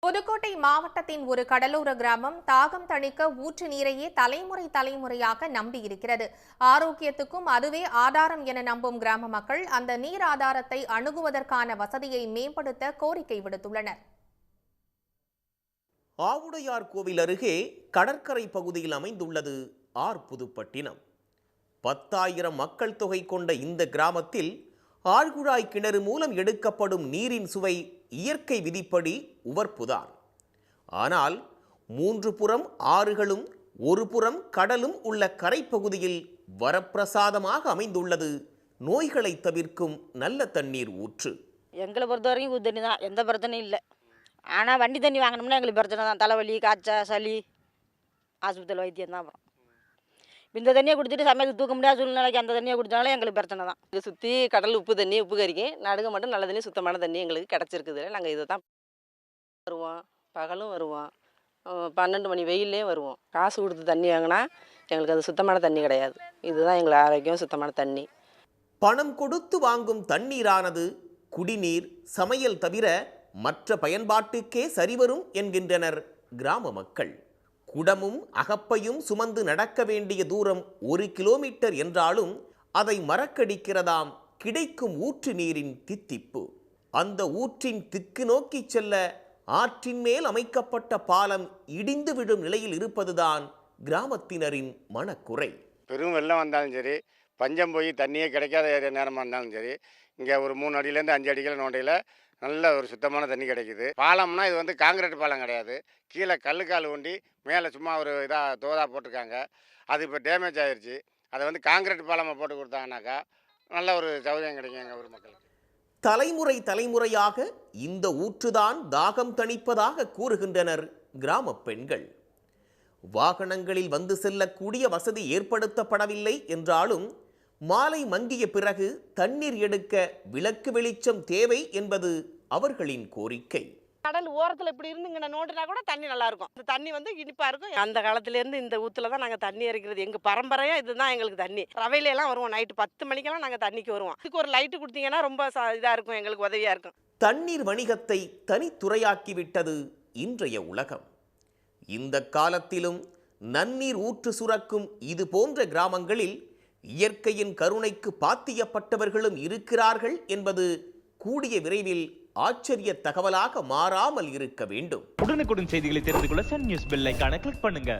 புதுக்கோட்டை மாவட்டத்தின் ஒரு கடலோர கிராமம் தாகம் தணிக்க ஊற்று நீரையே தலைமுறையாக நம்பியிருக்கிறது. ஆரோக்கியத்துக்கும் அதுவே ஆதாரம் என நம்பும் கிராம மக்கள் அந்த நீர் ஆதாரத்தை அணுகுவதற்கான வசதியை மேம்படுத்த கோரிக்கை விடுத்துள்ளனர். ஆவுடையார் கோவில் அருகே கடற்கரை பகுதியில் அமைந்துள்ளது ஆர் புதுப்பட்டினம். 10,000 மக்கள் தொகை கொண்ட இந்த கிராமத்தில் ஆழ்குழாய் கிணறு மூலம் எடுக்கப்படும் நீரின் சுவை இயற்கை விதிப்படி உவர்ப்புதான். ஆனால் 3 புறம் ஆறுகளும் ஒரு புறம் கடலும் உள்ள கரைப்பகுதியில் வரப்பிரசாதமாக அமைந்துள்ளது நோய்களை தவிர்க்கும் நல்ல தண்ணீர் ஊற்று. எங்களை பொறுத்த வரைக்கும் ஊற்று தண்ணி தான், எந்த பிரச்சனையும் இல்லை. ஆனால் வண்டி தண்ணி வாங்கினோம்னா எங்களுக்கு பிரச்சனை தான். தலைவலி, காய்ச்சல், சளி, ஆஸ்பத்திரி வைத்தியம் தான். அப்புறம் இந்த தண்ணியை குடிச்சிட்டு சமையல் தூக்க முடியாத சூழ்நிலைக்கு அந்த தண்ணியை குடித்தாலும் எங்களுக்கு பிரச்சனை தான். இதை சுற்றி கடல் உப்பு தண்ணி, உப்பு கறிக்கு நடுக மட்டும் நல்ல தண்ணி, சுத்தமான தண்ணி எங்களுக்கு கிடச்சிருக்குது. நாங்கள் இதை தான் வருவோம், பகலும் வருவோம், 12 மணி வெயிலே வருவோம். காசு கொடுத்து தண்ணி வாங்கினா எங்களுக்கு அது சுத்தமான தண்ணி கிடையாது. இதுதான் எங்களுக்கு ஆரோக்கியம், சுத்தமான தண்ணி. பணம் கொடுத்து வாங்கும் தண்ணீரானது குடிநீர், சமையல் தவிர மற்ற பயன்பாட்டுக்கே சரிவரும் என்கின்றனர் கிராம மக்கள். குடமும் அகப்பையும் சுமந்து நடக்க வேண்டிய தூரம் 1 கிலோமீட்டர் என்றாலும் அதை மறக்கடிக்கிறதாம் கிடைக்கும் ஊற்று நீரின் தித்திப்பு. அந்த ஊற்றின் திக்கு நோக்கி செல்ல ஆற்றின் மேல் அமைக்கப்பட்ட பாலம் இடிந்து விடும் நிலையில் இருப்பதுதான் கிராமத்தினரின் மனக்குறை. பெரும் வெள்ளம் வந்தாலும் சரி, பஞ்சம் போய் தண்ணியே கிடைக்காத நேரமாக இருந்தாலும் சரி, இங்கே ஒரு 3 அடியிலேருந்து 5 அடிகள் நோண்டையில் நல்ல ஒரு சுத்தமான தண்ணி கிடைக்குது. பாலம்னா இது வந்து காங்கிரீட் பாலம் கிடையாது. கீழே கல்லுக்கால் ஊண்டி மேலே சும்மா ஒரு இதாக தோதா போட்டிருக்காங்க. அது இப்போ டேமேஜ் ஆகிடுச்சு. அதை வந்து காங்கிரீட் பாலமாக போட்டு கொடுத்தாங்கனாக்கா நல்ல ஒரு சௌகரியம் கிடைக்கும் எங்கள் ஊர் மக்களுக்கு. தலைமுறையாக இந்த ஊற்றுதான் தாகம் தணிப்பதாக கூறுகின்றனர் கிராம பெண்கள். வாகனங்களில் வந்து செல்லக்கூடிய வசதி ஏற்படுத்தப்படவில்லை என்றாலும் மாலை மங்கிய பிறகு தண்ணீர் எடுக்க விளக்கு வெளிச்சம் தேவை என்பது அவர்களின் கோரிக்கை. கடல் ஓரத்தில் இப்படி இருந்துங்க நோண்டுனா கூட தண்ணி நல்லா இருக்கும். இந்த தண்ணி வந்து இனிப்பாக இருக்கும். அந்த காலத்துலேருந்து இந்த ஊற்றுல தான் நாங்கள் தண்ணி இறக்கிறது. எங்கள் பரம்பரையாக இதுதான் எங்களுக்கு தண்ணி. ரவையிலெல்லாம் வருவோம், நைட்டு 10 மணிக்கெல்லாம் நாங்கள் தண்ணிக்கு வருவோம். இதுக்கு ஒரு லைட்டு கொடுத்தீங்கன்னா ரொம்ப இதாக இருக்கும், எங்களுக்கு உதவியாக இருக்கும். தண்ணீர் வணிகத்தை தனித்துறையாக்கிவிட்டது இன்றைய உலகம். இந்த காலத்திலும் நன்னீர் ஊற்று சுரக்கும் இது போன்ற கிராமங்களில் இயற்கையின் கருணைக்கு பாத்தியப்பட்டவர்களும் இருக்கிறார்கள் என்பது கூடிய விரைவில் ஆச்சரிய தகவலாக மாறாமல் இருக்க வேண்டும். உடனுக்குடன் செய்திகளை தெரிந்து கொள்ள சன் நியூஸ் பெல் ஐகானை கிளிக் பண்ணுங்க.